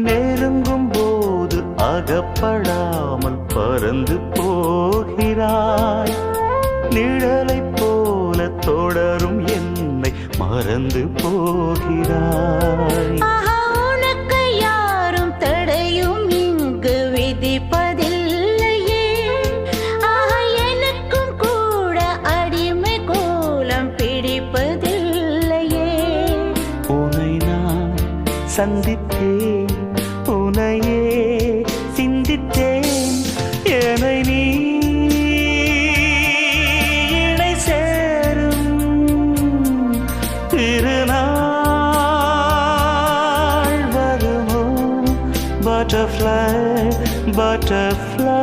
நெருங்கும் போது அகப்படாமல் பறந்து போகிறாய். நிழலைப் போல தொடரும் என்னை மறந்து போகிறாய். உனக்கு யாரும் தடையும் இங்கு விதிப்பதில்லையே. எனக்கும் கூட அடிமை கோலம் பிடிப்பதில்லையே. உன்னை நான் சந்தித்தேன், உன்னையே சிந்தித்தேன். என்னை நீ இணை சேரும் திருநாள் வருமோ? Butterfly, butterfly.